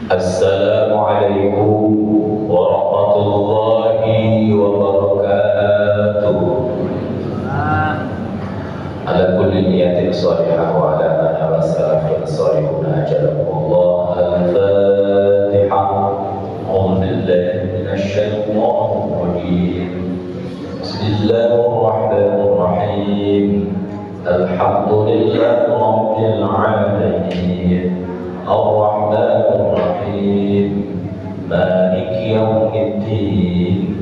Assalamualaikum warahmatullahi wabarakatuh. Ala kulli niyatin salihah wa ala man ala salafin salihuna ajakumullah. Al-Fatihah. A'udzu billahi minasy syaithanir rajim. Bismillahirrahmanirrahim. Alhamdulillahi rabbil alamin. Ar-Rahmanir Rahim. Maliki yaumiddin.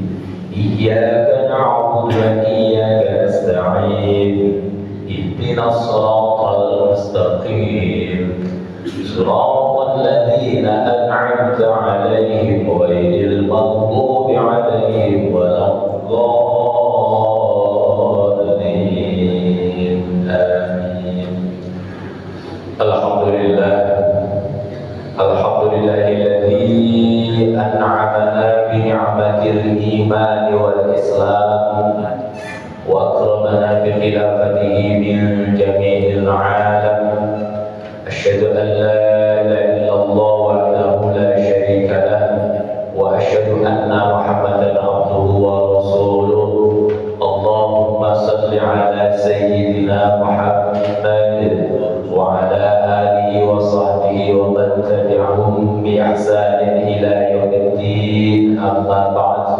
Iyyaka na'budu wa iyyaka nasta'in. Ihdinas siratal mustaqim. Siratal ladzina an'amta 'alaihim ghairil maghdubi 'alaihim waladdallin. Amin. Alhamdulillah. Alhamdulillahilladzi an'amana bi ni'matil iman wal islam wa akramana bi khilafatihi min jami'il 'alam. Asyhadu an la ilaha illallah wahdahu la syarika lah wa asyhadu anna Muhammadan abduhu wa rasuluh. Allahumma shalli ala sayyidina Muhammad wa ala alihi wa sahbihi wa man tabi'ahum bi ihsanin ila yaumiddin. Amma ba'd.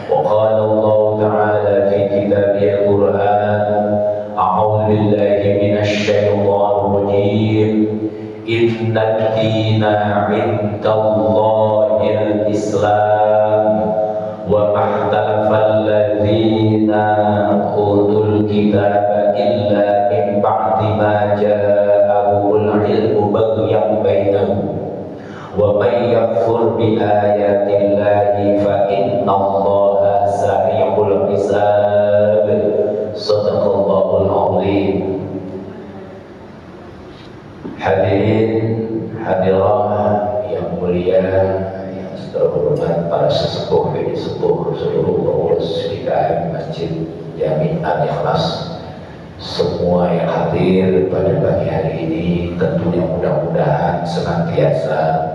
Wa qala Allah ta'ala fi kitabihil Qur'an, a'udzu billahi minasy syaithanir rajim. Inna ad-dina 'indallahil Islam wa mahtalafal ladzina utul kitaba illa min ba'di ma ja'ahumul ilmu baghyan bainahum wa may yakfur bi ayatillahi fa innallaha sari'ul hisab. Shadaqallahul 'azim. Hadirin hadirat yang mulia, yang terhormat para sesepuh dan sepuh seluruh pengurus PKM Masjid Jami' Al-Ikhlas, semua yang hadir pada pagi hari ini, tentunya mudah-mudahan senantiasa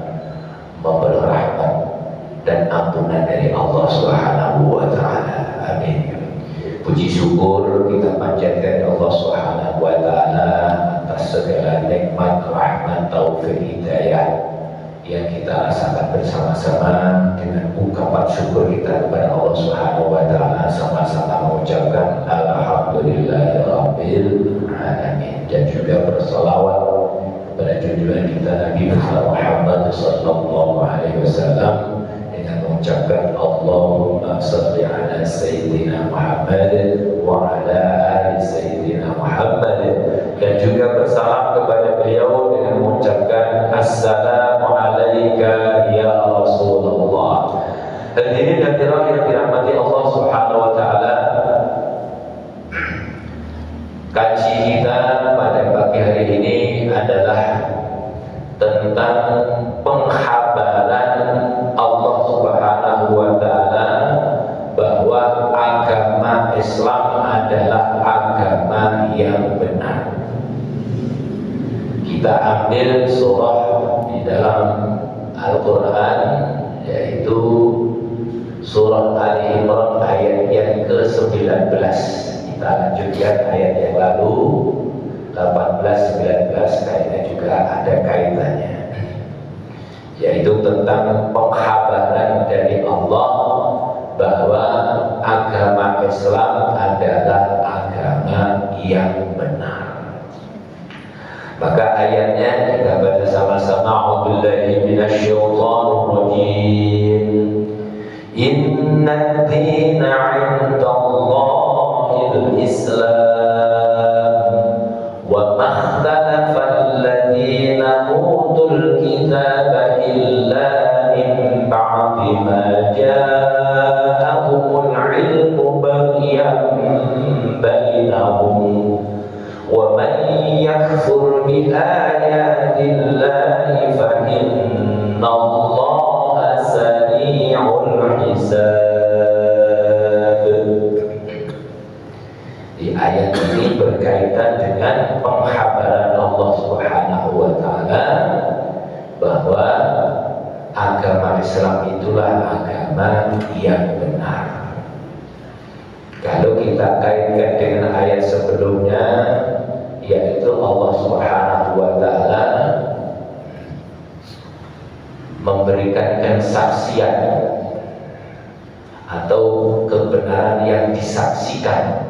memperoleh rahmat dan ampunan dari Allah Subhanahu wa Ta'ala. Amin. Puji syukur kita panjatkan Allah Subhanahu wa Ta'ala atas segala nikmat, rahmat, taufik, hidayah yang kita rasakan bersama-sama. Dengan ungkapan syukur kita kepada Allah Subhanahu wa Ta'ala, sama-sama mengucapkan alhamdulillahirabbil alamin, dan juga berselawat kepada junjungan kita Nabi Muhammad sallallahu alaihi wasallam dengan mengucapkan Allahumma shalli ala sayyidina Muhammad wa ala ali sayyidina Muhammad, dan juga bersalam kepada beliau dengan mengucapkan assalamu alayka ya Rasulullah. Hadirin hadirat yang dirahmati Allah Subhanahu wa Ta'ala, kaji kita pada pagi hari ini adalah tentang pengkhabaran Allah Subhanahu wa Ta'ala bahwa agama Islam adalah agama yang benar. Kita ambil surah di dalam Al-Quran, yaitu surah Ali Imran ayat yang ke-19. Kita lanjutkan ayat yang lalu 18-19, kayaknya juga ada kaitannya, yaitu tentang pengkhabaran dari Allah bahwa agama Islam adalah agama yang benar. Maka ayatnya kita baca sama-sama. A'udzubillahi minasyaitonir rajim. Inna ad-dina 'indallahil Islam wa makhtalafal ladzina utul kitaba illa min ba'di ma ja'ahumul 'ilmu baghyan bainahum wa man yakfur bi ayatillahi fa innallaha sari'ul hisab. Di ayat ini berkaitan dengan penghabaran Allah Subhanahu wa Ta'ala bahwa Tuhan yang benar. Kalau kita kaitkan dengan ayat sebelumnya, yaitu Allah Subhanahu wa Ta'ala memberikan kesaksian atau kebenaran yang disaksikan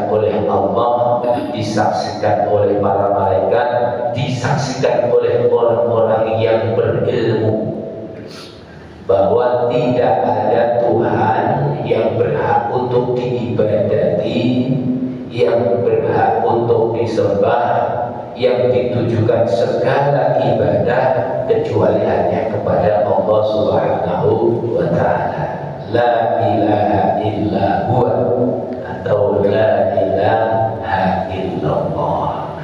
oleh Allah, disaksikan oleh para malaikat, disaksikan oleh orang-orang yang berilmu, bahwa tidak ada Tuhan yang berhak untuk diibadati, yang berhak untuk disembah, yang ditujukan segala ibadah kecuali hanya kepada Allah Subhanahu wa Ta'ala. La ilaha illa huwa atau la ilaha illallah.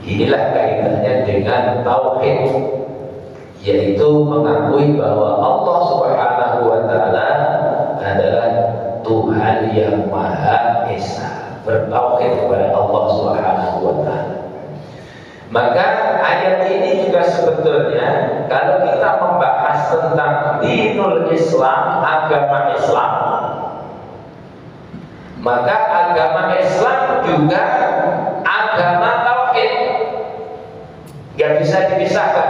Inilah kaitannya dengan tauhid, yaitu mengakui bahwa Allah Subhanahu wa Ta'ala adalah Tuhan yang Maha Esa, bertauhid kepada Allah Subhanahu wa Ta'ala. Maka ayat ini juga sebetulnya kalau kita membahas tentang dinul Islam, agama Islam, maka agama Islam juga agama tauhid, gak bisa dipisahkan.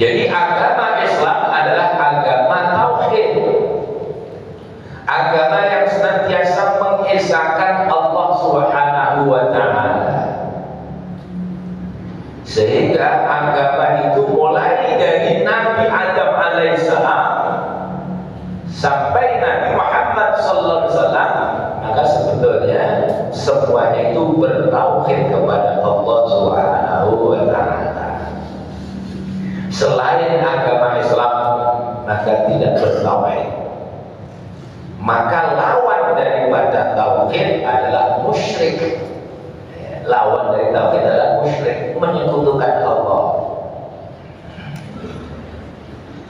Jadi agama Islam adalah agama tauhid, agama yang senantiasa mengesahkan Allah Subhanahu wa Ta'ala. Sehingga agama itu mulai dari Nabi Adam alaihissalam sampai Nabi Muhammad sallallahu alaihi wasallam, maka sebetulnya semuanya itu bertauhid kepada Allah Subhanahu wa Ta'ala. Selain agama Islam maka tidak bertauhid. Maka lawan daripada tauhid adalah musyrik. Lawan dari tauhid adalah musyrik, menyekutukan Allah.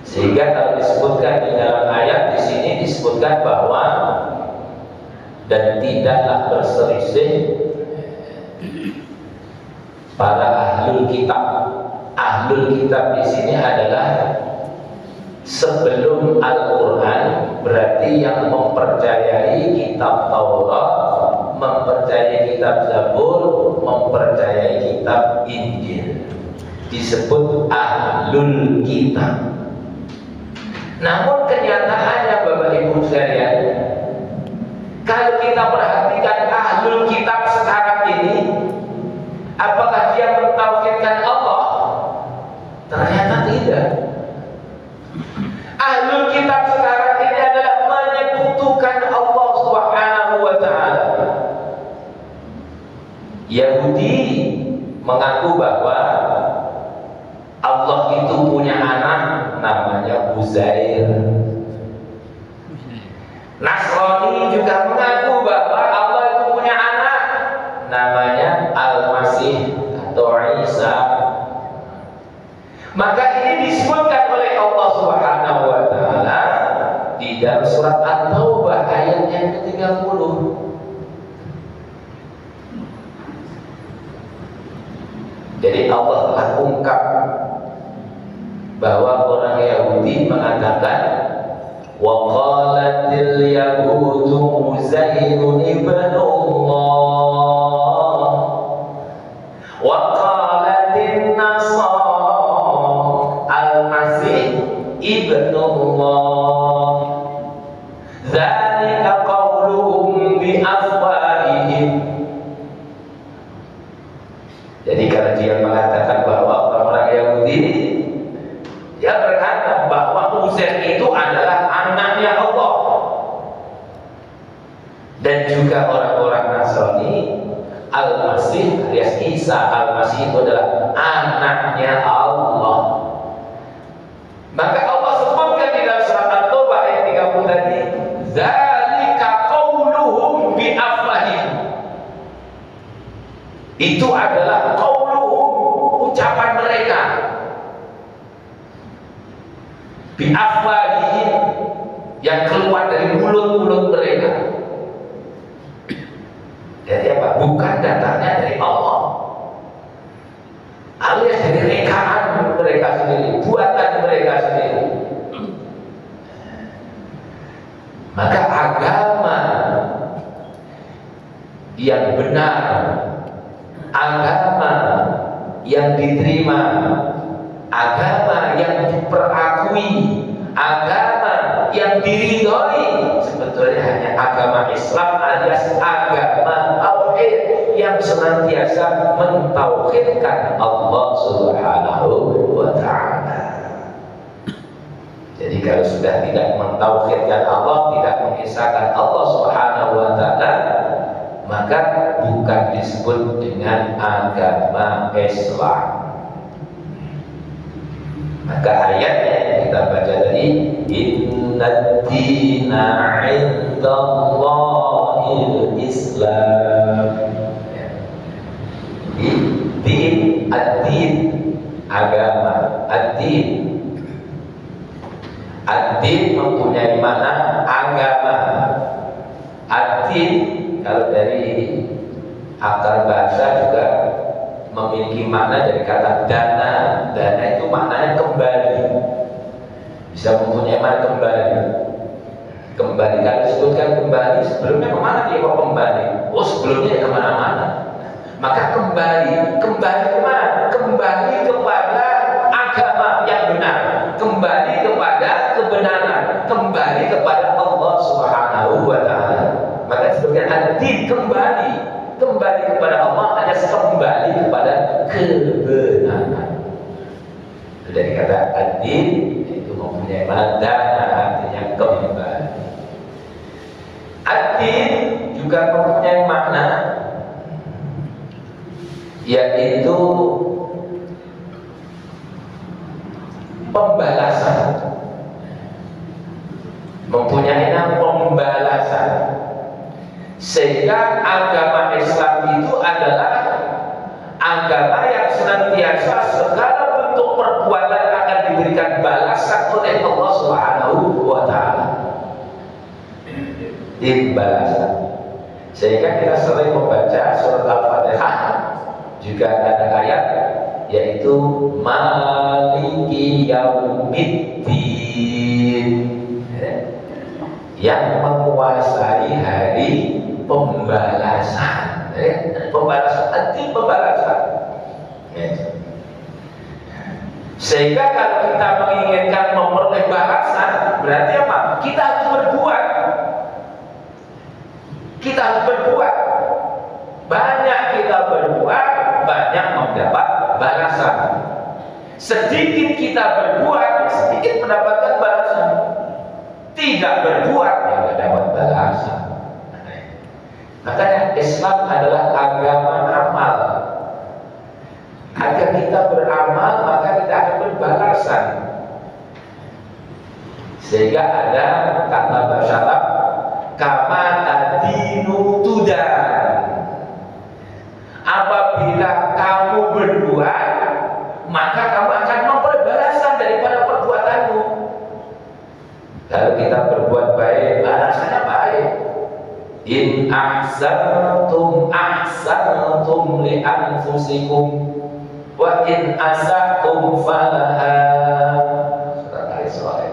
Sehingga kalau disebutkan di dalam ayat di sini disebutkan bahwa dan tidaklah berselisih para ahlul kitab. Ahlul kitab di sini adalah sebelum Al-Quran, berarti yang mempercayai kitab Taurat, mempercayai kitab Zabur, mempercayai kitab Injil, disebut ahlul kitab. Namun kenyataannya Bapak Ibu sekalian, kalau kita perhatikan ahlul kitab sekarang ini, apakah dia mentauhidkan Allah? Ternyata tidak. Ahlul kitab sekarang ini adalah menyekutukan Allah Subhanahu wa Ta'ala. Yahudi mengaku bahwa Allah itu punya anak namanya Uzair. Nasrani juga mengaku bahwa Allah itu punya anak namanya Al-Masih atau Isa. Maka ini disebutkan oleh Allah Subhanahu wa Ta'ala di dalam surat At-Taubah ayat yang ke-30. Jadi Allah telah ungkap bahwa orang Yahudi mengatakan wa qalatil yahudu Uzairun ibnullah wa qalatin nasara Al-Masih ibnullah dzalika qauluhum bi afwahihim. Jadi kalau dia mengatakan bahwa orang-orang Yahudi, dia berkata bahwa Uzair itu adalah anaknya Allah. Dan juga orang-orang Nasrani, Al-Masih alias Isa Al-Masih itu adalah anaknya Allah. Maka Allah sebutkan di dalam surat At-Taubah ayat 30 tadi, dzalika qauluhum bi afwahihim. Itu adalah qauluhum, ucapan mereka, bi afwahihim, yang keluar dari mulut-mulut mereka. Jadi apa? Bukan datangnya dari Allah alias dari rekaan mereka sendiri, buatan mereka sendiri. Maka agama yang benar, agama yang diterima, agama yang diperakui, agama yang diridhoi, sebetulnya hanya agama Islam alias agama tauhid yang senantiasa mentauhidkan Allah Subhanahu wa ta'ala. Jadi kalau sudah tidak mentauhidkan Allah, tidak mengisahkan Allah Subhanahu wa ta'ala, maka bukan disebut dengan agama Islam. Maka ayatnya yang kita baca tadi, innad dina 'indallahil Islam. Din, ad-din, agama, ad-din. Ad-din mempunyai makna agama. Ad-din kalau dari akar bahasa juga memiliki makna dari kata dana. Dana itu maknanya kembali, bisa mempunyai makna kembali. Kembali, kalau disebutkan kembali, sebelumnya kemana dia kok kembali? Oh, sebelumnya ya kemana-mana. Maka kembali kemana? Kembali kepada agama yang benar, kembali kepada kebenaran, kembali kepada Allah Subhanahu wa ta'ala. Maka disebutkan ad-din, kembali kepada Allah, hanya kembali kepada kebenaran. Itu dari kata ad-din, itu mempunyai makna artinya kembali. Ad-din juga mempunyai makna yaitu pembalasan, mempunyai nama pembalasan. Sehingga agama Islam itu adalah agama yang senantiasa segala bentuk perbuatan akan diberikan balasan oleh Allah Subhanahu wa ta'ala. Balasan. Sehingga kita sering membaca surat Al-Fatihah, juga ada ayat yaitu Maliki Yaumiddin, yang menguasai hari pembalasan. Pembalasan, arti pembalasan. Sehingga kalau kita menginginkan memperoleh balasan, berarti apa? Kita harus berbuat. Kita harus berbuat. Banyak kita berbuat, banyak mendapat balasan. Sedikit kita berbuat, sedikit mendapatkan balasan. Tidak berbuat, ya tidak dapat balasan. Makanya Islam adalah agama amal. Agar kita beramal, maka kita akan berbalasan. Sehingga ada kata bahasa Arab, kama tadinu tudan. Apabila kamu berbuat, maka kamu akan memperoleh balasan daripada perbuatanmu. Kalau kita berbuat baik, balasannya baik. In ahsantum ahsantum li anfusikum wa in asatum falaha. Surat Al-Isra.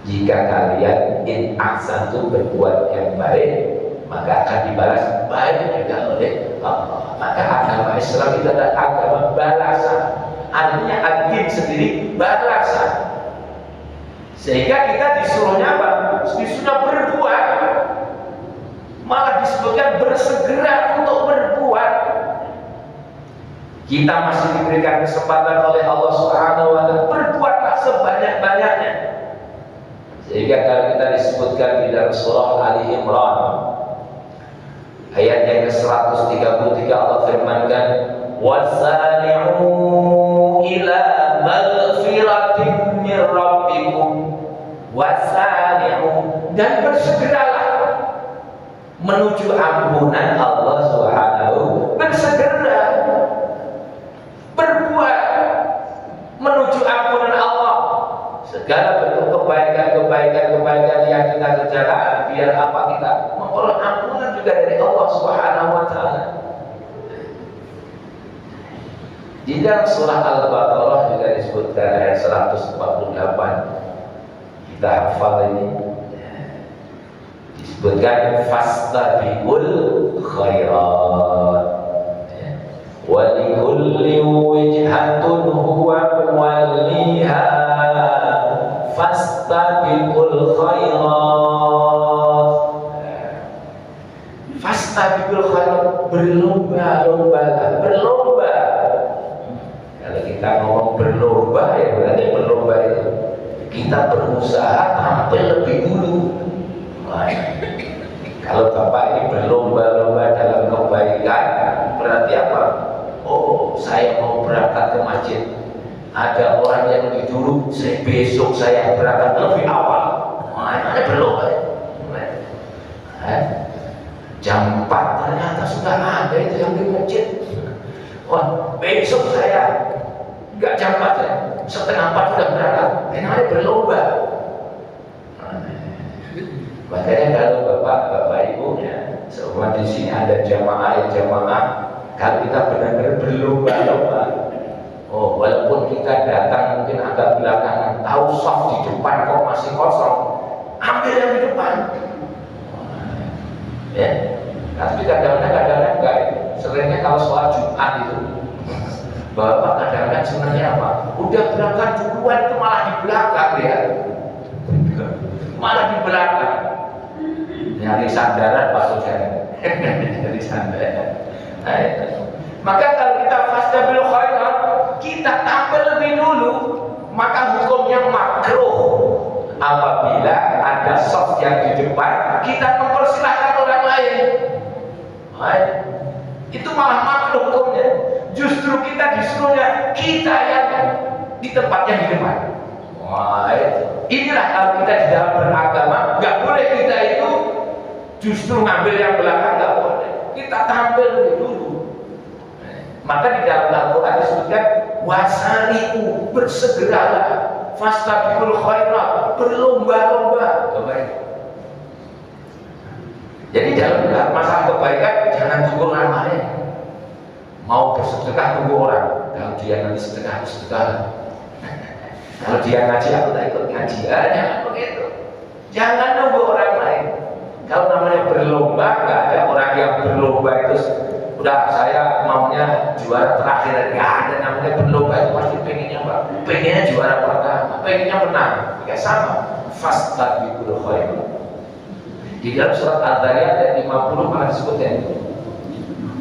Jika kalian in ahsantum berbuat yang baik, maka akan dibalas baik juga oleh Allah. Maka agama Islam itu adalah agama balasan. Artinya ad-din sendiri balasan. Sehingga kita disuruhnya apa? Disuruhnya berbuat. Malah disebutkan bersegera untuk berbuat. Kita masih diberikan kesempatan oleh Allah Subhanahu wa ta'ala, berbuatlah sebanyak-banyaknya. Sehingga kalau kita disebutkan di dalam surah Ali Imran ayat yang ke-133, Allah firmankan, wasari'u ila maghfiratin min rabbikum wasari'u, dan bersegeralah menuju ampunan Allah Subhanahu, bersegera berbuat menuju ampunan Allah. Segala bentuk kebaikan yang kita kerjakan, biar apa? Kita memperoleh ampunan juga dari Allah Subhanahu wa ta'ala. Di dalam surah Al-Baqarah juga disebutkan ayat 148. Kita hafal ini. Disebutkan fastabiqul khairat. Wa likulli wijhatun huwa muwalliha fastabiqul khairat. Fastabiqul khairat, berlomba-lomba. Kalau kita ngomong berlomba ya berarti berlomba itu kita berusaha tampil lebih dulu. Kalau Bapak ini berlomba-lomba dalam kebaikan, berarti apa? Oh, saya mau berangkat ke masjid. Ada orang yang lebih dulu, besok saya berangkat lebih awal. Ini berlomba. Jam 4 ternyata sudah ada itu yang di masjid. Wah, besok saya nggak jam 4 ya, setengah 4 sudah berangkat. Ini berlomba. Makanya kalau bapak ibu ya, semua di sini ada jamaah, kalau kita benar-benar berlomba-lomba. Oh, walaupun kita datang mungkin agak belakangan, tahu soft di depan kok masih kosong, ambil yang di depan. Ya, tapi kadang-kadang enggak. Seringnya kalau sholat Jumat itu, bapak kadang-kadang sebenarnya apa? Udah berangkat duluan itu malah di belakang ya, malah di belakang. Nyari sandaran Pak Saudara. Nyari sandaran. Maka kalau kita fastabiqul khairat, kita tampil lebih dulu, maka hukumnya makruh apabila ada soft yang di depan, kita mempersilahkan orang lain. Itu malah makruh hukumnya. Justru kita disuruhnya kita yang di tempat yang di depan. Inilah kalau kita di dalam beragama, nggak boleh kita itu justru ngambil yang belakang, nggak boleh. Kita tampil lebih dulu. Maka di dalam Al-Quran disebutkan wasari'u, bersegeralah, fastabiqul khairat, berlomba-lomba kebaikan. Jadi dalam masalah kebaikan jangan tunggu orang lain. Mau bersedekah tunggu orang. Kalau dia nanti sedekah, kalau dia ngaji aku tak ikut ngaji. Jangan begitu. Jangan nunggu orang lain. Kalau namanya berlomba, nggak ada orang yang berlomba itu udah saya maunya juara terakhir. Nggak ada namanya berlomba itu pasti pengennya apa? Pengennya juara pertama, pengennya menang. Kayak sama. Fastabiqul khairat. Di dalam surat Al-Zariyat ayat 50 malah disebutkan itu.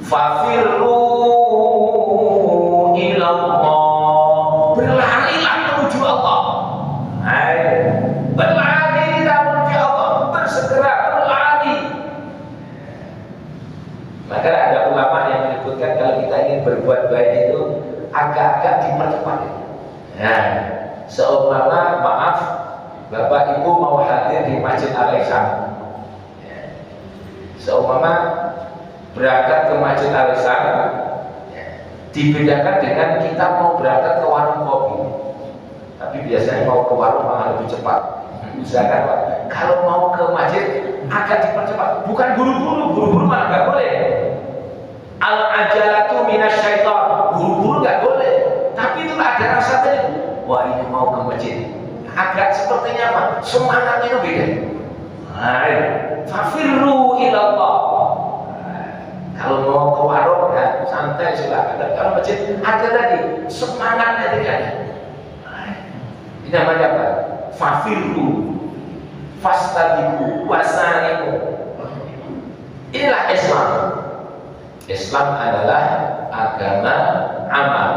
Fafirru ilallah, berlarilah menuju Allah. Berlari kita menuju Allah, bersegera berlari. Maka ada ulama yang menyebutkan kalau kita ingin berbuat baik itu agak-agak dipercepat. Nah, seumpama maaf, Bapak Ibu mau hadir di Masjid Al-Ihsan. Seumpama berangkat ke Masjid Al-Ihsan, dibedakan dengan kita mau berangkat ke warung kopi. Tapi biasanya mau ke warung malah lebih cepat. Misalkan kalau mau ke masjid agak dipercepat, bukan buru-buru malah nggak boleh. Al-ajalatu minasyaiton, buru-buru nggak boleh. Tapi itu ada rasa tadi, wah ini mau ke masjid, agak sepertinya apa? Semangatnya itu beda. Fafirru ilallah. Kalau mau ke warung ya santai silakan. Kalau masjid ada tadi semangatnya tidak ada. Ini namanya apa? Fafirru, fastabiqu, wasari'u. Inilah Islam. Islam adalah agama amal.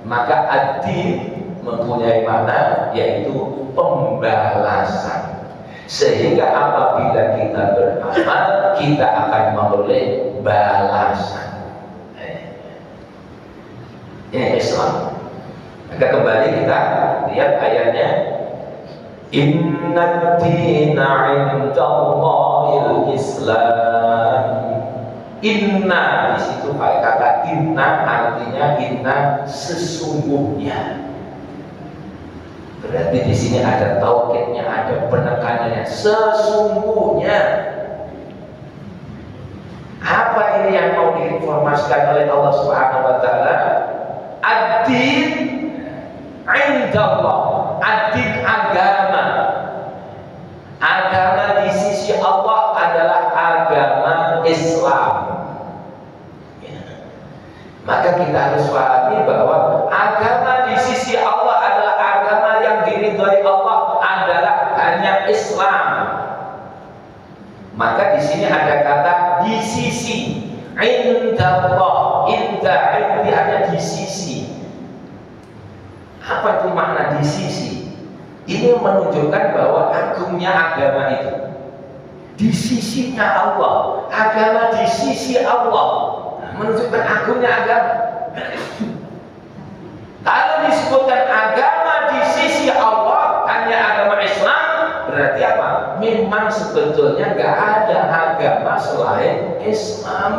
Maka ad-din mempunyai makna yaitu pembalasan. Sehingga apabila kita beramal, kita akan memperoleh balasan. Ini Islam. Maka kembali kita lihat ayatnya. Inna dina indallahil Islam. Inna, di situ pakai kata inna, artinya inna sesungguhnya. Berarti di sini ada taukidnya, ada penekanannya. Sesungguhnya. Apa ini yang mau diinformasikan oleh Allah Subhanahu wa taala? Ad-din indallah, ad-din agama. Agama di sisi Allah adalah agama Islam. Maka kita harus pahami bahwa agama di sisi Allah adalah agama yang diridhai Allah, adalah hanya Islam. Maka di sini ada kata di sisi, indallah, indah hanya di sisi. Apa itu makna di sisi? Ini menunjukkan bahwa agungnya agama itu di sisinya Allah, agama di sisi Allah. Menunjukkan agungnya agama. Kalau disebutkan agama di sisi Allah hanya agama Islam, berarti apa? Memang sebetulnya nggak ada agama selain Islam.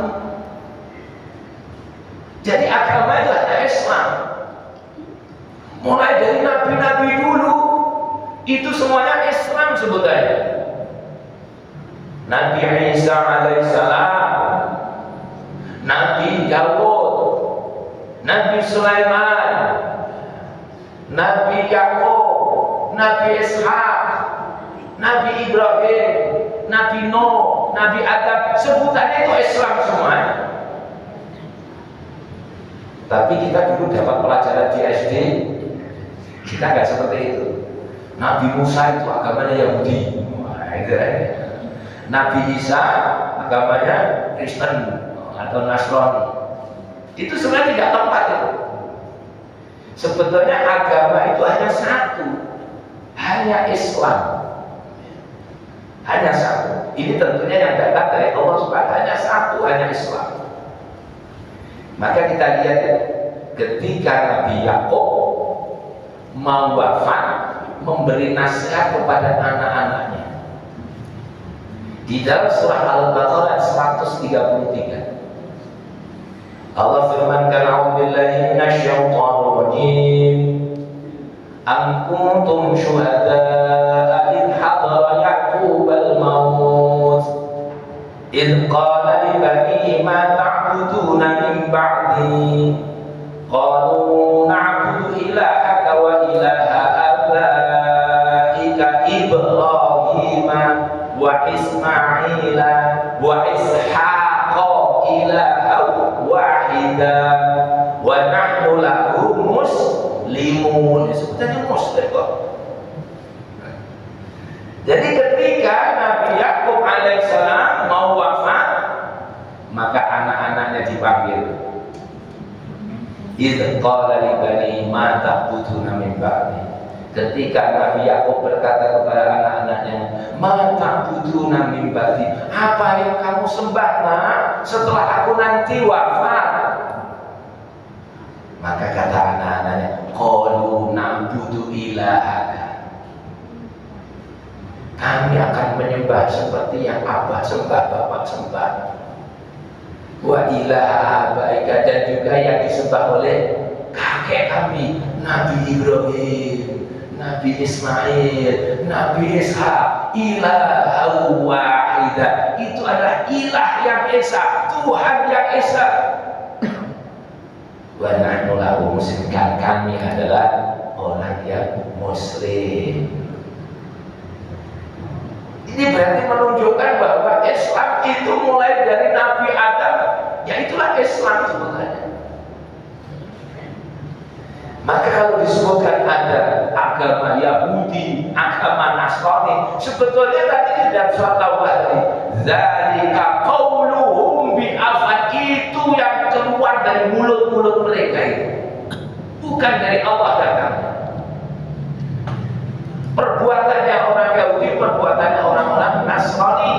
Jadi agama itu hanya Islam. Mulai dari nabi-nabi dulu itu semuanya Islam sebetulnya. Nabi Isa alaihissalam, Nabi Dawud, Nabi Sulaiman, Nabi Yakub, Nabi Ishak, Nabi Ibrahim, Nabi Nuh, Nabi Adam, sebutannya itu Islam semua. Tapi kita dulu dapat pelajaran di SD, kita nggak seperti itu. Nabi Musa itu agamanya Yahudi, Nabi Isa agamanya Kristen atau Nasrani. Itu sebenarnya tidak tepat itu. Sebetulnya agama itu hanya satu, hanya Islam, hanya satu. Ini tentunya yang datang dari Allah Subhanahu, hanya satu, hanya Islam. Maka kita lihat ya, ketika Nabi Yakub mau wafat, memberi nasihat kepada anak-anaknya di dalam surah Al-Baqarah 133. Allah firmankan, a'udzubillahi minasyaitonir rajim, am kuntum syuhada'a id hadara ya'qubal maut id qala li banihi ma ta'buduna min ba'di qalu na'budu ilahaka wa ilaha abaika Ibrahim wa Ismaila wa Ishaqa ilaha wahida wa nahnu lahu muslimun. Sebutannya muslim kok. Jadi ketika Nabi Yakub alaihissalam mau wafat, maka anak-anaknya dipanggil. Idz qala li bani ma ta'buduna min ba'di. Ketika Nabi Yakub berkata kepada anak-anaknya, ma ta'buduna min ba'di, apa yang kamu sembah nak setelah aku nanti wafat? Maka kata anak-anaknya, qalu na'budu ilahaka, kami akan menyembah seperti yang abah sembah, bapak sembah, wa ilaha abaika, dan juga yang disembah oleh kakek kami, Nabi Ibrahim, Nabi Ismail, Nabi Ishak, ilah wahidah. Itu adalah ilah yang esa, Tuhan yang esa. Wa nahnu lahu muslimun, kami adalah orang yang muslim. Ini berarti menunjukkan bahwa Islam itu mulai dari Nabi Adam, ya itulah Islam sebenarnya. Maka kalau disebutkan ada agama Yahudi, agama Nasrani, sebetulnya tadi dalam surat Taubah tadi, zalika qauluhum bi afwan, itu yang keluar dari mulut-mulut mereka itu, bukan dari Allah datangnya. Perbuatannya orang Yahudi, perbuatannya orang-orang Nasrani.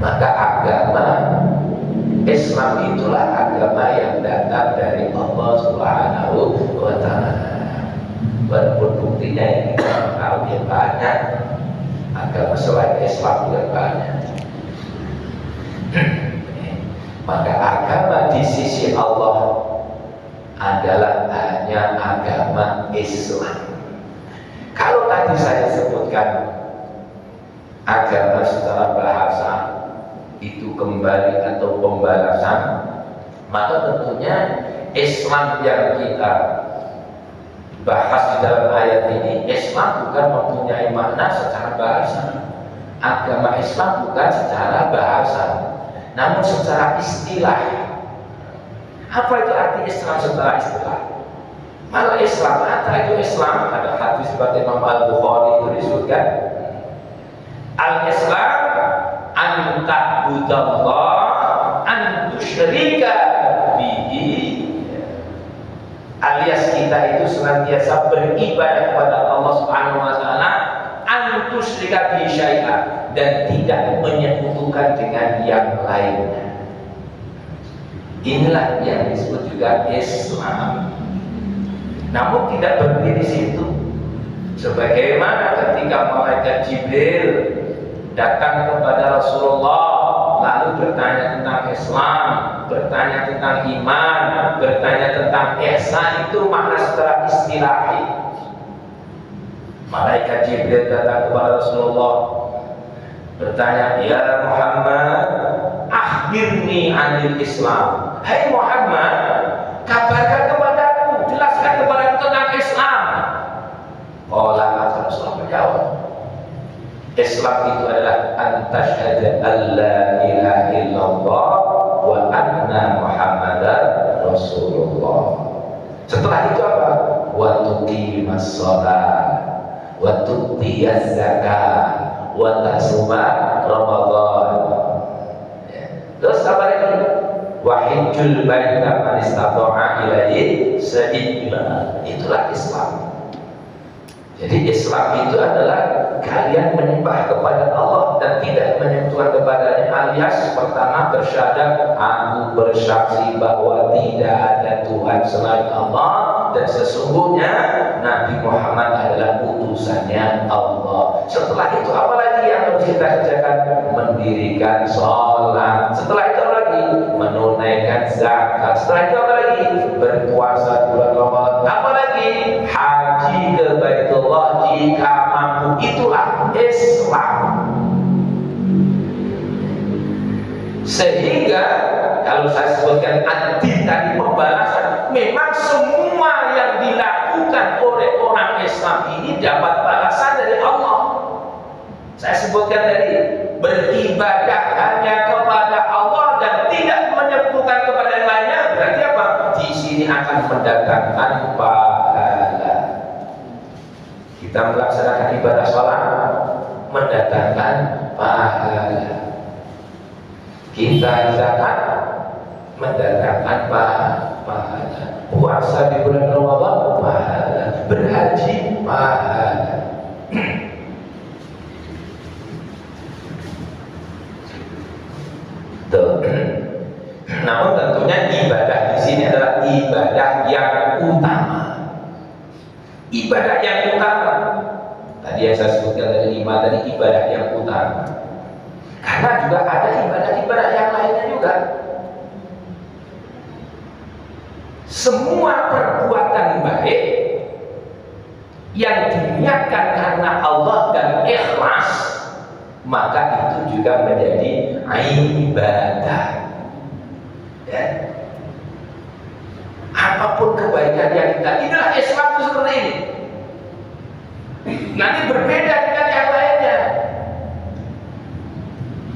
Maka agama Islam itulah agama yang datang dari Allah Subhanahu wa ta'ala. Walaupun buktinya yang kita tahu yang banyak, agama selain Islam juga banyak. Maka agama di sisi Allah adalah hanya agama Islam. Kalau tadi saya sebutkan agama secara bahasa itu kembali atau pembalasan, Maka tentunya Islam yang kita bahas di dalam ayat ini, Islam bukan mempunyai makna secara bahasa. Agama Islam bukan secara bahasa, namun secara istilah. Apa itu arti Islam secara istilah? Kalau Islam, apa itu Islam? Ada hadis seperti Imam Al-Bukhari itu disebutkan, Al-Islam an ta'budallah an tusyrika bihi, alias kita itu senantiasa beribadah kepada Allah Subhanahu wa taala an tusyrika bihi syai'an, dan tidak menyekutukan dengan yang lainnya. Inilah yang disebut juga Islam. Namun tidak berhenti di situ. Sebagaimana ketika malaikat Jibril datang kepada Rasulullah lalu bertanya tentang Islam, bertanya tentang iman, bertanya tentang ihsan, itu makna secara istilahi. Malaikat Jibril datang kepada Rasulullah bertanya, "Ya Muhammad, akhbirni anil Islam." Hai Muhammad, kabarkan kepadaku, jelaskan kepadaku tentang Islam. Maka Rasulullah menjawab, Islam itu adalah antasyhadu alla ilaha illallah wa anna Muhammadar Rasulullah. Setelah itu apa? Wa tuqimas shalah wa tu'tiyaz zakat wa tasuma Ramadan. Terus apa lagi? Wa hajjul baita man istata'a ilaihi sabila. Itulah Islam. Jadi Islam itu adalah kalian menyembah kepada Allah dan tidak menyentuh kepadanya, alias pertama bersyahadat, aku bersaksi bahwa tidak ada Tuhan selain Allah dan sesungguhnya Nabi Muhammad adalah utusannya Allah. Setelah itu apa lagi yang harus kita kerjakan? Mendirikan sholat. Setelah itu apa lagi? Menunaikan zakat. Setelah itu apa lagi? Berpuasa di bulan Ramadan. Apa lagi? Haji ke Baitullah jika mampu. Itulah Islam. Sehingga kalau saya sebutkan adil tadi, pembalasan, memang semua yang dilakukan oleh orang Islam ini dapat balasan dari Allah. Saya sebutkan tadi, beribadah hanya kepada Allah dan tidak menyebutkan kepada yang lainnya, berarti apa? Di sini akan mendatangkan pahala. Kita melaksanakan ibadah sholat mendatangkan pahala. Kita zakat mendatangkan pahala. Puasa di bulan Ramadan pahala. Berhaji pahala. Namun tentunya ibadah di sini adalah ibadah yang utama. Ibadah yang utama. Tadi yang saya sebutkan dari 5 tadi, ibadah yang utama. Karena juga ada ibadah-ibadah yang lainnya juga. Semua perbuatan baik yang diniatkan karena Allah dan ikhlas, maka itu juga menjadi ibadah. Ya. Apapun kebaikan yang kita, inilah Islam itu seperti ini. Nanti berbeda dengan yang lainnya.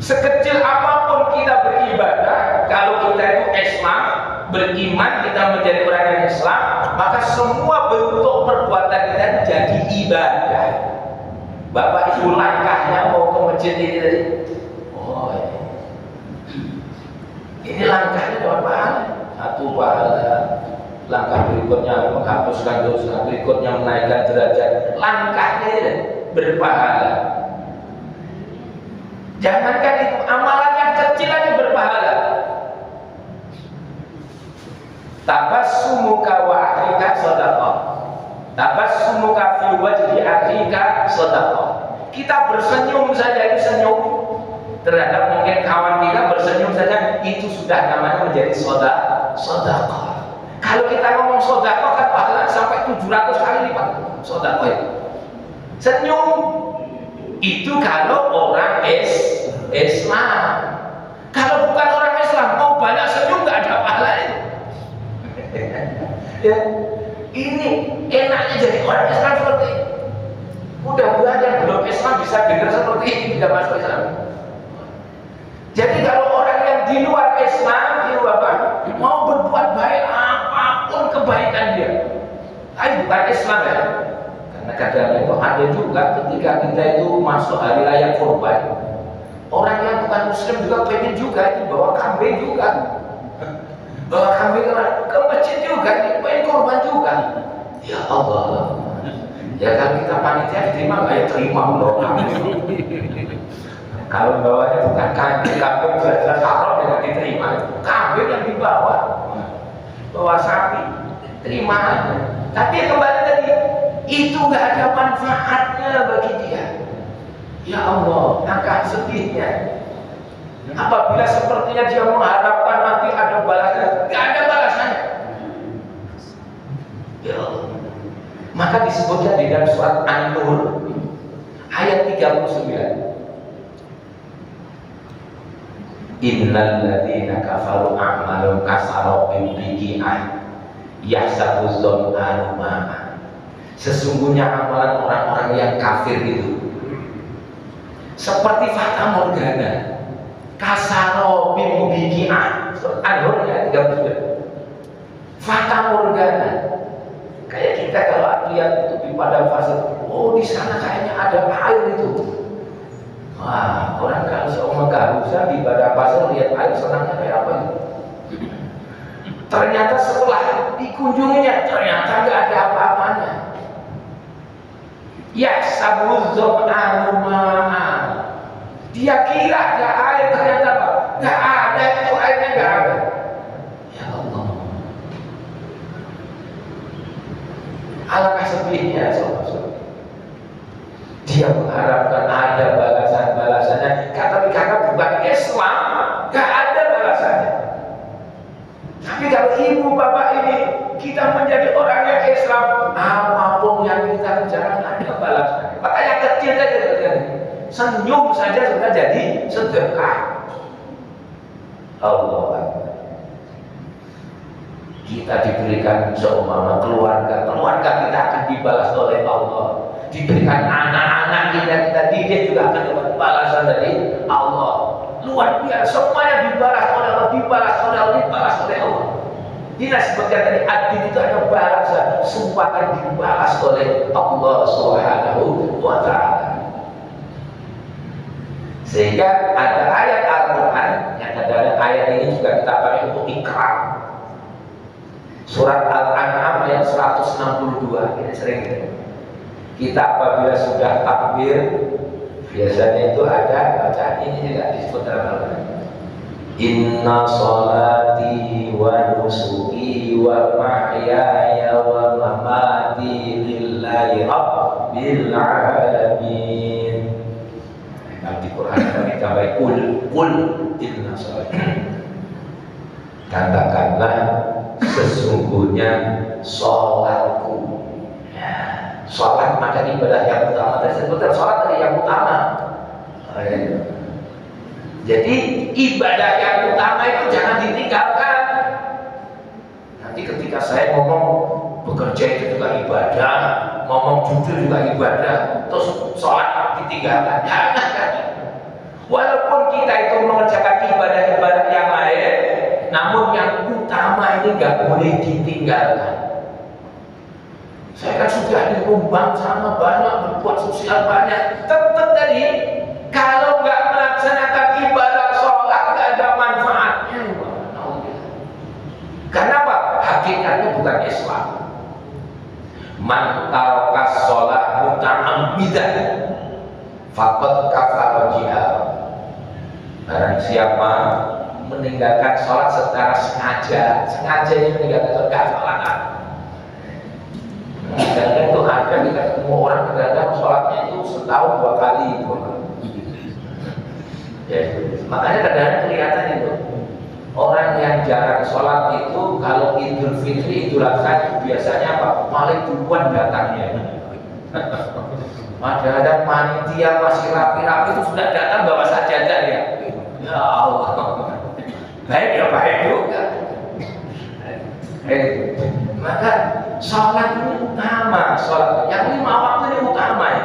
Sekecil apapun kita beribadah, kalau kita itu Islam, beriman, kita menjadi orang yang Islam, maka semua bentuk perbuatan kita jadi ibadah. Bapak Ibu langkahnya mau ke masjid ini tadi, oh ini langkahnya dapat pahala. Satu pahala, langkah berikutnya menghapuskan dosa, berikutnya menaikkan derajat, langkahnya ini berpahala. Jangankan itu, amalan yang kecil aja berpahala. Tabassumuka wa akhika shadaqah. Tabassumuka fi wajhi akhika shadaqah. Kita bersenyum saja itu senyum terhadap mungkin kawan kita, bersenyum saja itu sudah namanya menjadi sedekah. Kalau kita ngomong sedekah kan pahala sampai 700 kali lipat sedekah itu. Senyum itu kalau orang Islam. Kalau bukan orang Islam mau banyak senyum nggak ada pahala itu. Ya, ini enaknya jadi orang Islam seperti ini. Mudah-mudahan yang belum Islam bisa dengar seperti ini, tidak masuk Islam. Jadi kalau orang yang di luar Islam, itu Bapak, mau berbuat baik apapun kebaikan dia, tapi bukan Islam ya. Karena kadang itu ada juga ketika kita itu masuk hari raya Kurban, orang yang bukan Muslim juga pengen juga itu bawa kambing juga, bawa kambing ke masjid juga, pengen kurban juga. Ya Allah, ya kalau kita panitia diterima nggak ya terima loh. Kalau bawanya bukan kambing jelas haram tidak diterima. Kambing yang dibawa, bawa sapi, terima. Tapi kembali tadi, itu nggak ada manfaatnya bagi dia. Ya Allah, angka sedihnya. Apabila sepertinya dia mengharapkan nanti ada balasan, nggak ada balasannya. Ya Allah. Maka disebutkan di dalam surat An-Nur ayat 39. Innal ladzina kafaru a'malun kasarabin biqi'ah yahsabu dzam'anu ma'a. Sesungguhnya amalan orang-orang yang kafir itu seperti fata morgana, kasarabin biqi'ah. An-Nur ayat 39. Fata morgana. Kayak kita kalau lihat itu di padang pasir, oh di sana kayaknya ada air itu. Wah, orang kalau seumur keharusan di padang pasir lihat air senangnya kayak apa itu? Ternyata setelah dikunjunginya, ternyata nggak ada apa-apanya. Ya sabuzum anuma. Dia kira ada air, ternyata apa? Nggak ada, itu airnya nggak ada. Ya Allah. Alangkah sedihnya saudara. Dia mengharapkan ada balasan-balasannya, tapi karena bukan Islam, gak ada balasannya. Tapi kalau ibu bapak ini kita menjadi orang yang Islam, apapun yang kita kerjakan ada balasannya. Makanya kecil saja terjadi, senyum saja sudah jadi sedekah. Allah. Kita diberikan seumpama keluarga kita akan dibalas oleh Allah. Diberikan anak-anak kita didik juga akan dapat balasan dari Allah. Luar biasa, semuanya dibalas oleh Allah, dibalas oleh Allah. Tidak seperti tadi adil itu ada balasan, semua akan dibalas oleh Allah Subhanahu wa Ta'ala. Sehingga ada ayat Al-Quran yang ada ayat ini juga kita pakai untuk ikrar. Surat Al-An'am ayat 162, ini sering kita apabila sudah takbir biasanya itu ada bacaan ini juga disebut dalam Al-Quran. Inna sholati wa nusuki wa mahyaya wa mamati lillahi rabbil alamin. Nah, di Quran kami tambah kul inna sholati. Katakanlah sesungguhnya sholatku. Sholat maka ibadah yang utama. Sebetulnya sholat adalah yang utama. Jadi ibadah yang utama itu jangan ditinggalkan. Nanti ketika saya ngomong bekerja itu juga ibadah, ngomong jujur juga ibadah, terus sholat ditinggalkan. Jangan. Walaupun kita itu mengerjakan ibadah-ibadah yang lain, namun yang utama ini nggak boleh ditinggalkan. Saya kan sudah diumbang sama banyak, berbuat sosial banyak. Tetap tadi, kalau nggak melaksanakan ibadah sholat nggak ada manfaatnya. Kenapa? Hakikatnya bukan Islam. Man tarakas sholat muta'ammidan faqad kafara jihad. Barang siapa meninggalkan sholat secara sengaja ini meninggalkan sholat, gak sholat. Kadang-kadang itu ada kita ketemu orang kadang-kadang sholatnya itu setahun 2 kali itu. Ya, makanya kadang-kadang kelihatan itu orang yang jarang sholat itu kalau Idul Fitri, Idul Adha biasanya apa? Paling duluan datangnya. Ada panitia masih rapi-rapi itu sudah datang bawa sajadah ya. Ya Allah. Baik ya baik juga. Maka sholat ini utama, sholat yang 5 waktu ini utama ya.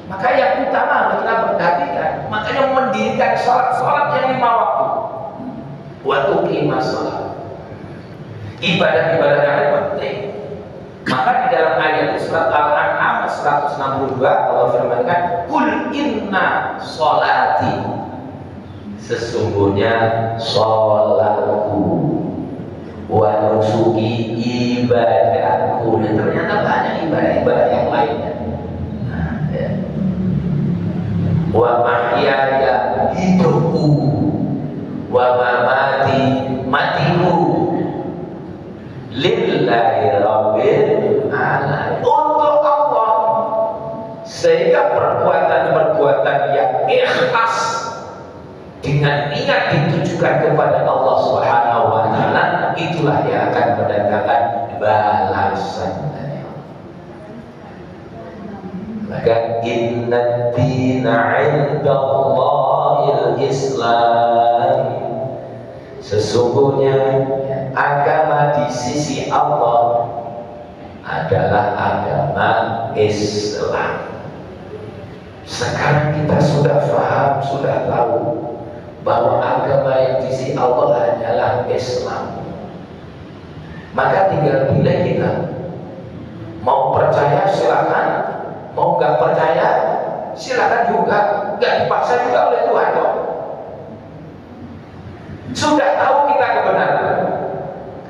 Maka yang utama harus kita perhatikan. Makanya mendirikan sholat yang 5 waktu. Waktu qimah sholat. Ibadah-ibadah yang penting. Maka di dalam ayat surat Al-An'am 162 Allah firmankan, "Qul inna sholati," sesungguhnya sholatku, wa nusuki, ibadahku. Dan ternyata banyak ibadah-ibadah yang lainnya. Nah, ya. Wa mahyaya, hidupku, wa mamati, matiku, lillahi rabbil alamin, untuk Allah. Sehingga perbuatan-perbuatan yang ikhlas dengan niat ditujukan kepada Allah Subhanahu wa taala, itulah yang akan mendatangkan balasannya. Maka inna dina 'indallahil Islam, sesungguhnya agama di sisi Allah adalah agama Islam. Sekarang kita sudah paham, sudah tahu bahwa agama yang di sisi Allah adalah Islam. Maka tinggal pilih kita. Mau percaya silakan, mau nggak percaya silakan juga, nggak dipaksa juga oleh Tuhan kok. Sudah tahu kita kebenaran.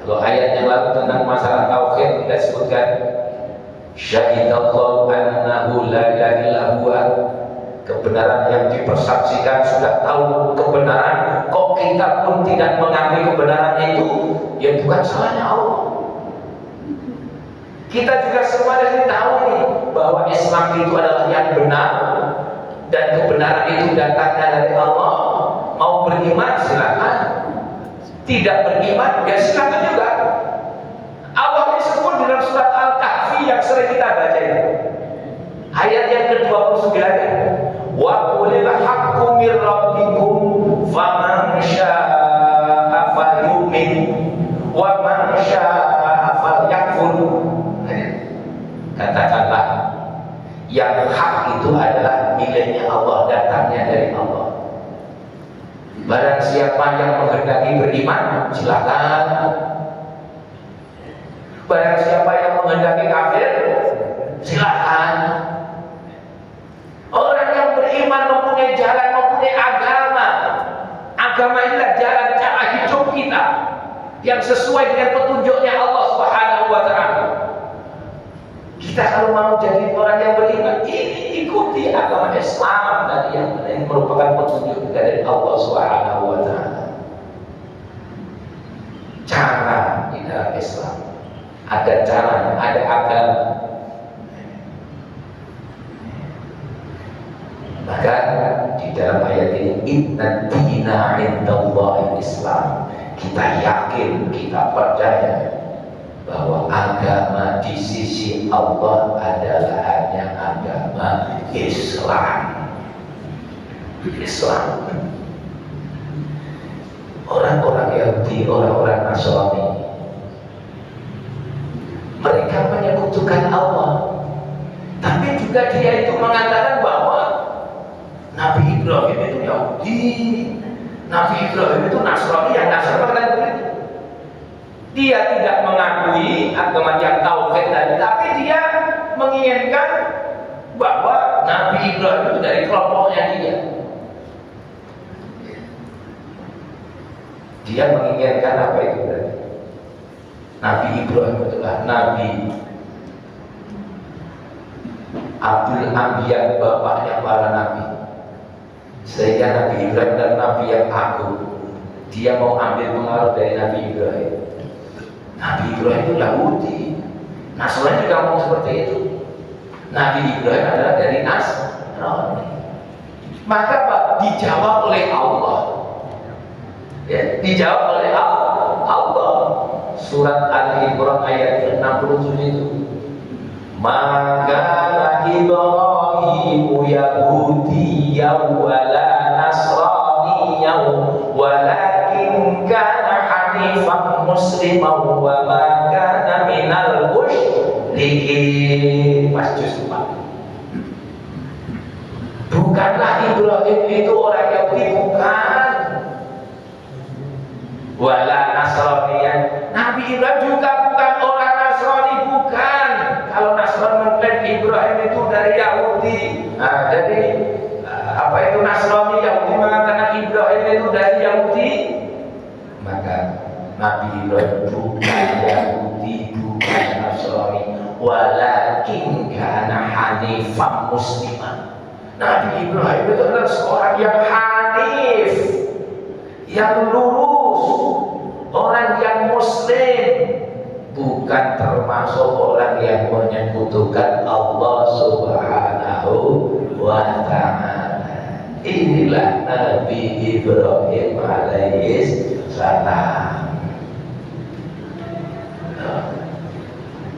Kalau ayat yang lalu tentang masalah tauhid kita sebutkan, syahidallahu annahu la ilaha illa huwa, kebenaran yang dipersaksikan, sudah tahu kebenaran, kok kita pun tidak mengakui kebenaran itu, ya bukan salahnya Allah. Kita juga semua dari tahu nih bahwa Islam itu adalah yang benar dan kebenaran itu datangnya dari Allah. Mau beriman silakan, tidak beriman ya silakan juga. Allah disebut dalam surat Al-Kahfi yang sering kita baca ini, ayat yang ke-29, wa qulil haqqu mir rabbikum faman syaa'a falyu'min wa man syaa'a falyakfur. Katakanlah yang hak itu adalah miliknya Allah, datangnya dari Allah. Barang siapa yang menghendaki beriman silakan, barang siapa yang menghendaki kafir silakan. Orang yang beriman mempunyai jalan, mempunyai agama. Agama inilah jalan cara hidup kita yang sesuai dengan petunjuknya Allah Subhanahu wa taala. Kita kalau mau jadi orang yang beriman, ini ikuti agama Islam tadi yang merupakan petunjuk dari Allah Subhanahu wa taala. Cara di dalam Islam ada cara, ada agama. Maka di dalam ayat ini, inna dina 'indallahil Islam, kita yakin, kita percaya bahwa agama di sisi Allah adalah hanya agama Islam. Islam. Orang-orang Yahudi, orang-orang Nasrani, mereka menyekutukan Allah, tapi juga dia itu mengatakan bahwa Nabi Ibrahim itu Yahudi, Nabi Ibrahim itu Nasrani, yang Nasrani mengatakan begitu. Dia tidak mengakui agama yang tauhid tadi, tapi dia menginginkan bahwa Nabi Ibrahim itu dari kelompoknya dia. Dia menginginkan apa itu berarti? Nabi Ibrahim itulah Nabi Abdul Anbiya, bapaknya para nabi. Sehingga Nabi Ibrahim dan Nabi yang agung, dia mau ambil pengaruh dari Nabi Ibrahim. Nabi Ibrahim itu Yahudi, Nasrani juga ngomong seperti itu. Nabi Ibrahim adalah dari Nasrani. Maka Pak, dijawab oleh Allah, ya, dijawab oleh Allah. Surat Al-Imran ayat ke-67 itu, maka Ibrahim Yahudiyyan wala Nasraniyyan walakin kana hanifan musliman wa ma kana minal musyrikin. Pas juz 4. Bukanlah Ibrahim itu orang Yahudi, bukan. Wala Nasraniyan. Nabi Ibrahim juga bukan orang Nasrani, bukan. Kalau Nasrani mengklaim Ibrahim itu dari Yahudi. Nah, jadi apa itu Nasrani? Yahudi mengatakan Ibrahim itu dari Yahudi. Maka Nabi Ibrahim bukan Yahudi, bukan Nasrani, walakin kana hanifan musliman. Nabi Ibrahim itu adalah seorang yang hanif, yang lurus, orang yang muslim, bukan termasuk orang yang menyekutukan Allah Subhanahu wa ta'ala. Inilah Nabi Ibrahim alaihi salam.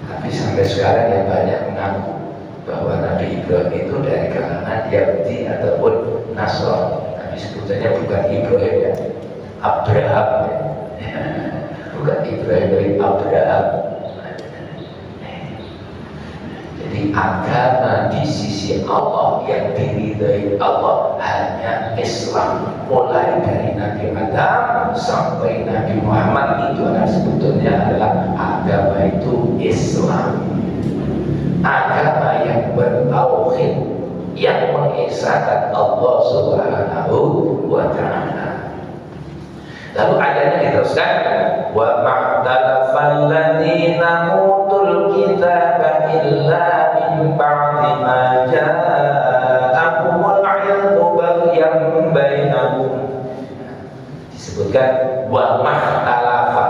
Tapi sampai sekarang yang banyak mengaku bahwa Nabi Ibrahim itu dari kalangan Yahudi ataupun Nasrani. Tapi sebetulnya bukan Ibrahim ya, Abraham ya. Bukan Ibrahim dari Abraham. Jadi agama di sisi Allah yang diridhai Allah hanya Islam. Mulai dari Nabi Adam sampai Nabi Muhammad itu adalah sebetulnya adalah agama itu Islam. Agama yang bertauhid, yang mengesahkan Allah Subhanahu wa ta'ala. Lalu ayatnya diteruskan, wa ma'talafal ladzina utul kitaba illa min ba'di ma ja'ahumul ilmu baghyan bainahum. Disebutkan wa ma'talafa,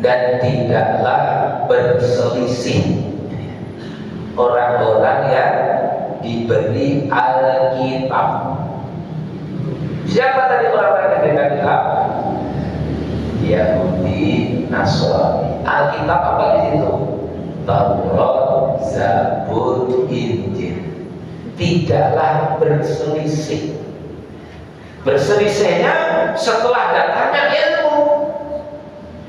dan tidaklah berselisih orang-orang yang diberi Alkitab. Siapa tadi orang-orang yang diberi Alkitab? Yahudi, Nasrani. Alkitab apa di situ? Taurat, Zabur, Injil. Tidaklah berselisih. Berselisihnya setelah datangnya ilmu.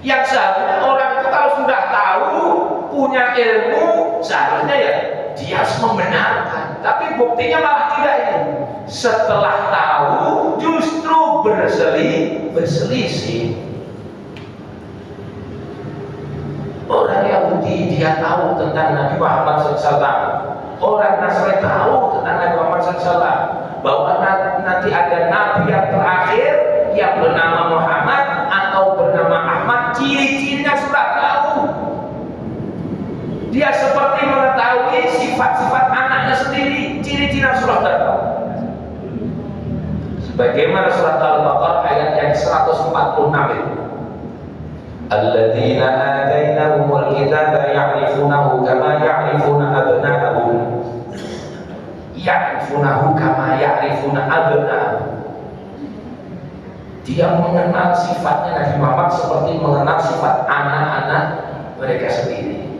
Yang seharusnya orang itu kalau sudah tahu, punya ilmu, seharusnya ya dia harus membenarkan. Tapi buktinya malah tidak ini. Setelah tahu justru berselisih. Orang Yahudi dia tahu tentang Nabi Muhammad SAW. Orang Nasrani tahu tentang Nabi Muhammad SAW, bahwa nanti ada Nabi yang terakhir yang bernama Muhammad atau bernama Ahmad. Ciri-cirinya sudah tahu. Dia seperti mengetahui sifat-sifat anaknya sendiri. Ciri-cirinya sudah tahu. Sebagaimana surat Al-Baqarah ayat yang 146 itu. Alladzina atainahumul kitaba ya'rifunahu kama ya'rifuna abna'ahum. Ya'rifunahu kama ya'rifuna abna'ahum. Dia mengenal sifatnya Nabi Muhammad seperti mengenal sifat anak-anak mereka sendiri.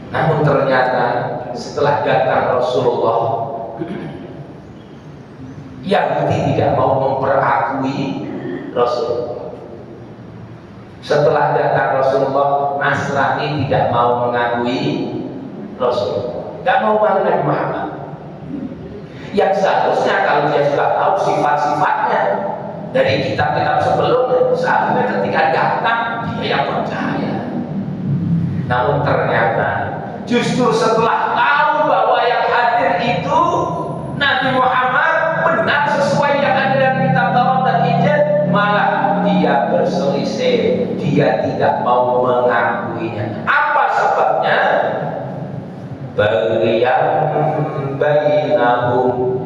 Namun ternyata setelah datang Rasulullah, Yahudi tidak mau memperakui Rasulullah. Setelah datang Rasulullah, Nasrani tidak mau mengakui Rasulullah, tidak mau mengakui Nabi Muhammad. Yang seharusnya kalau dia sudah tahu sifat-sifatnya dari kitab-kitab sebelumnya, seharusnya ketika datang dia yang percaya. Namun ternyata justru setelah tahu bahwa yang hadir itu Nabi Muhammad benar sesuai yang ada dalam kitab Taurat dan Injil, malah dia berselisih, dia tidak mau mengakuinya. Apa sebabnya? Baghyan bainahum,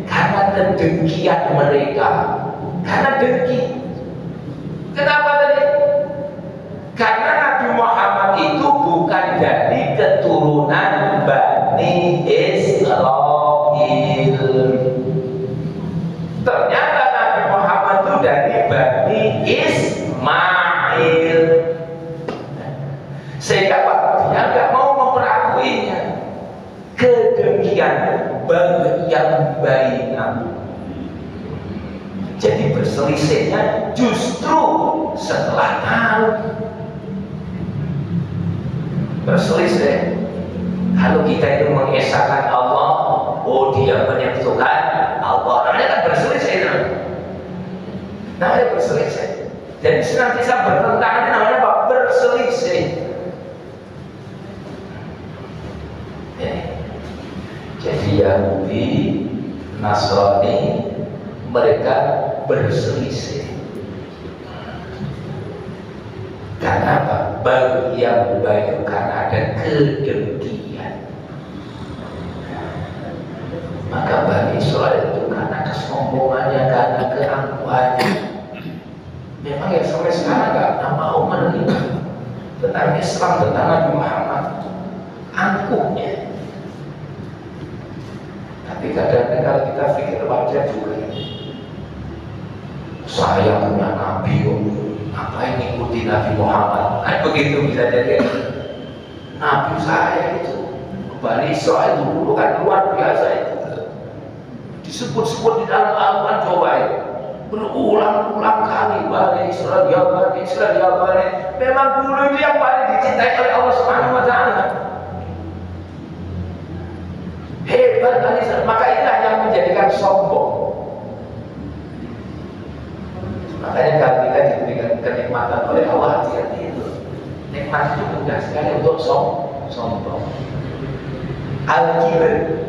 karena kedengkian mereka, karena dengki. Kenapa tadi? Karena Nabi Muhammad itu bukan dari keturunan Bani Israel. Ternyata Nabi Muhammad itu dari Bani Ismail. Sehingga dia nggak mau memperakuinya. Kedengkian baghyan bainahum. Jadi Berselisihnya justru setelah tahu. Berselisih. Kalau kita itu mengesahkan Allah, oh dia menyentuhkan Allah, namanya kan berselisih. Namanya berselisih. Jadi senantiasa bertentangan, namanya apa? Berselisih. Jadi Yahudi, Nasrani, mereka berselisih. Karena apa? Yang baik karena ada kedengkian. Maka Bani Israel itu karena kesombongannya, karena keangkuhannya, memang ya sampai sekarang nggak mau menerima tentang Islam, tentang Nabi Muhammad, angkuhnya. Tapi kadang-kadang kalau kita pikir wajar juga ya. Saya punya Nabi kok, ngapain ngikuti Nabi Muhammad? Kan begitu bisa jadi. Nabi saya itu Bani Israel itu dulu kan luar biasa itu. Disebut-sebut di dalam Al-Quran, coba ya. Berulang-ulang kali Bani Israel, ya Bani Israel, ya Bani. Memang dulu itu yang paling dicintai oleh Allah Subhanahu wa Ta'ala. Hebat Bani Israel, maka inilah yang menjadikan sombong. Makanya kalau kita diberikan kenikmatan oleh Allah, hati-hati itu. Nikmat itu mudah sekali untuk sombong. Al-kibr,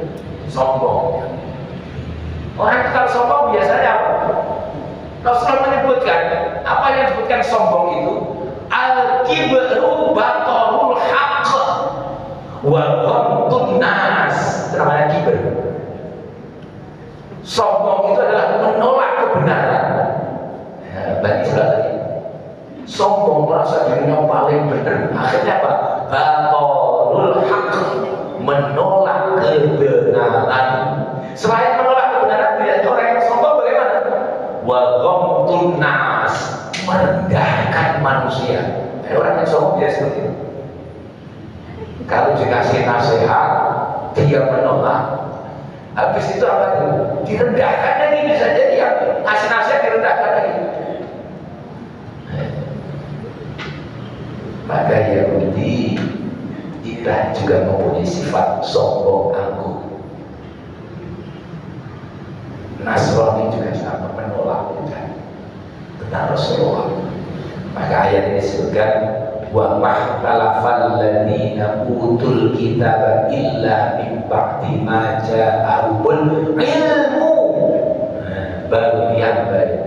sombong. Orang kalau sombong biasanya apa? Rasulullah menyebutkan, apa yang disebutkan sombong itu? Al-kibru batarul haqq wa ghamtun nas. Itu namanya kibr. Sombong itu adalah menolak kebenaran. Bagi tadi sombong merasa dirinya paling benar. Akhirnya apa? Batarul haqq, menolak kebenaran. Selain menolak kebenaran, tidak orang yang sombong bagaimana? Wa ghamtun nas, merendahkan manusia. Ada orang yang sombong dia seperti itu. Kalau dikasih nasihat, dia menolak. Habis itu apa itu? Direndahkan lagi, bisa jadi yang ngasih nasihat direndahkan lagi. Maka Yahudi kita juga mempunyai sifat sombong angkuh. Nasrani juga sangat menolak tentang Rasulullah. Maka ayat ini disebutkan wa mahtalafal ladzina utul kitaba illa min ba'di ma ja'ahumul ilmu bagian baik.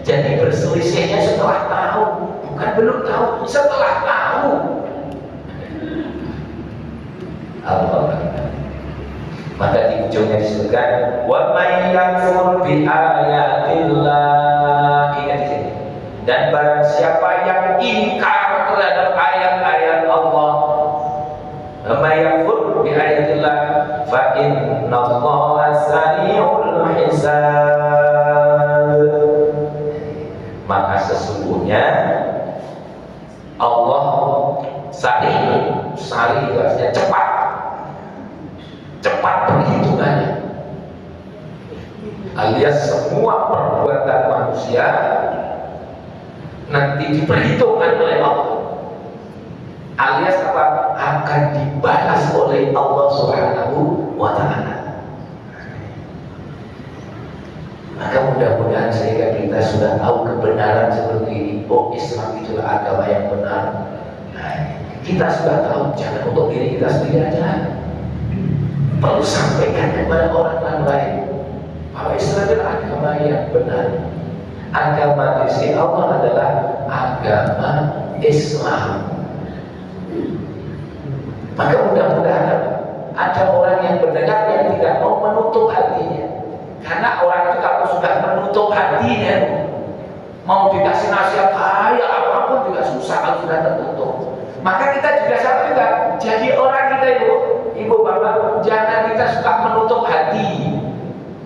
Jadi berselisihnya setelah tahu, bukan belum tahu, setelah tahu. Allah. Maka di ujungnya disebutkan wa may yakfur bi ayatillah. Ingat di sini. Dan barang siapa yang ingkar terhadap ayat-ayat Allah, may yakfur bi ayatillah fa innallaha sari'ul hisab. Maka sesungguhnya Allah sari itu artinya cepat perhitungannya, alias semua perbuatan manusia nanti diperhitungkan oleh Allah, alias apa? Akan dibalas oleh Allah Subhanahu wa Ta'ala. Maka mudah-mudahan sehingga kita sudah tahu kebenaran seperti ini. Oh, Islam itulah agama yang benar. Nah, kita sudah tahu, jangan untuk diri kita sendiri aja, perlu sampaikan kepada orang lain bahwa Islam adalah agama yang benar. Agama di sisi Allah adalah agama Islam. Maka mudah-mudahan ada orang yang mendengar yang tidak mau menutup hatinya. Karena orang itu kalau sudah menutup hatinya, mau dikasih nasihat kayak apapun juga susah kalau sudah tertutup. Maka kita juga sama juga. Jadi orang kita ibu bapak, jangan kita suka menutup hati.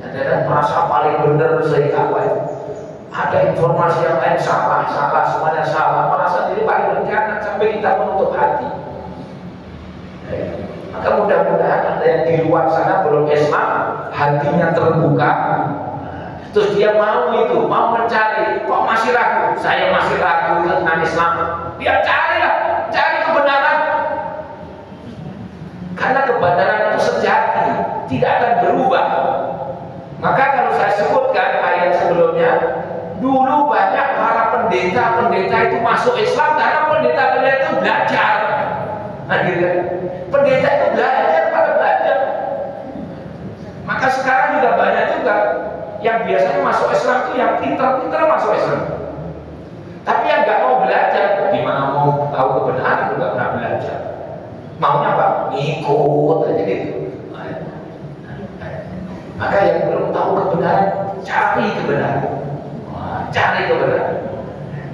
Kadang-kadang merasa paling benar sehingga apa itu? Ada informasi yang lain salah, semuanya salah. Merasa diri paling benar, jangan sampai kita menutup hati. Maka mudah-mudahan ada yang di luar sana belum Islam, hatinya terbuka, Terus dia mau mencari, kok masih ragu? Saya masih ragu tentang Islam. Dia cari kebenaran. Karena kebenaran itu sejati, tidak akan berubah. Maka kalau saya sebutkan ayat sebelumnya, dulu banyak para pendeta itu masuk Islam karena pendeta itu belajar. Nah, gitu kan? Pendeta itu belajar. Maka sekarang juga banyak juga yang biasanya masuk Islam itu yang pintar masuk Islam. Tapi yang nggak mau belajar, gimana mau tahu kebenaran? Nggak pernah belajar. Maunya apa? Ngikut aja gitu. Maka yang belum tahu kebenaran, cari kebenaran.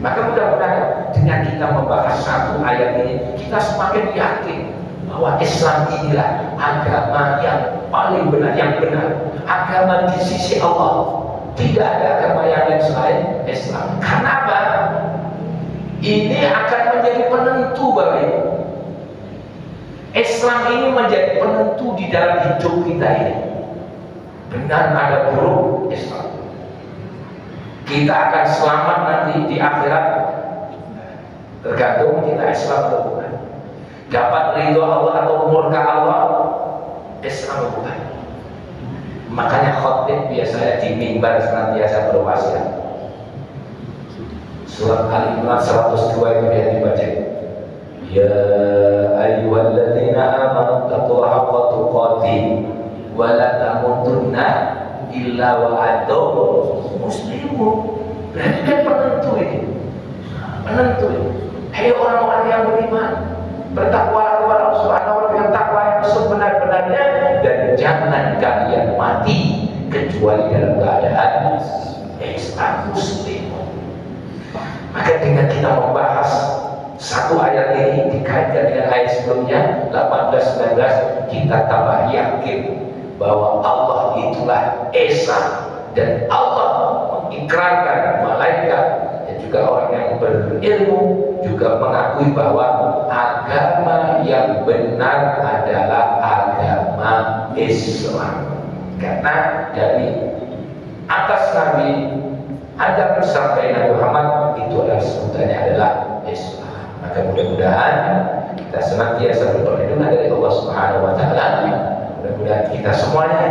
Maka mudah-mudahan dengan kita membahas satu ayat ini, kita semakin yakin bahwa Islam inilah agama yang paling benar, agama di sisi Allah. Tidak ada agama yang lain selain Islam. Kenapa? Ini akan menjadi penentu bagi Islam ini, menjadi penentu di dalam hidup kita ini. Benar ada buruk Islam. Kita akan selamat nanti di akhirat tergantung kita Islam atau bukan. Dapat ridho Allah atau murka Allah, Islam atau bukan. Makanya khotib biasanya di mimbar senantiasa berwasiat. Surat Al-Imran 102 itu dia dibaca. Ya ayyuhalladzina amanu taqullaha haqqa tuqatih wa la tamutunna illa wa antum muslimun. Berarti kan penentu ini. Hai orang-orang yang beriman, bertakwa kepada Allah Subhanahu wa taala dengan takwa yang sebenar-benarnya, dan jangan kalian mati kecuali dalam keadaan Islam muslim. Maka dengan kita membahas satu ayat ini dikaitkan dengan ayat sebelumnya 18-19, kita tambah yakin bahwa Allah itulah Esa, dan Allah mengikrarkan malaikat dan juga orang yang berilmu juga mengakui bahwa agama yang benar adalah agama Islam. Karena dari atas Nabi Adam sampai Nabi Muhammad itu adalah sebutannya adalah Islam. Maka mudah-mudahan kita senantiasa berlindungan dari Allah Subhanahu wa taala. Mudah-mudahan kita semuanya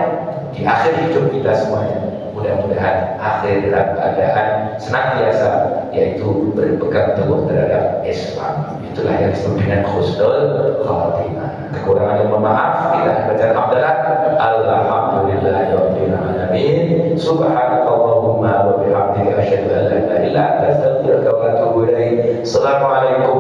di akhir hidup kita semuanya, mudah-mudahan akhir dalam keadaan senantiasa yaitu berpegang teguh terhadap Islam. Itulah yang disebut dengan husnul khatimah. Kekurangan yang maaf kita baca alhamdulillah. Alhamdulillahirabbil alamin. Subhanakallahumma wa bihamdika asyhadu an la ilaha illa anta astaghfiruka wa atubu ilaik. Assalamualaikum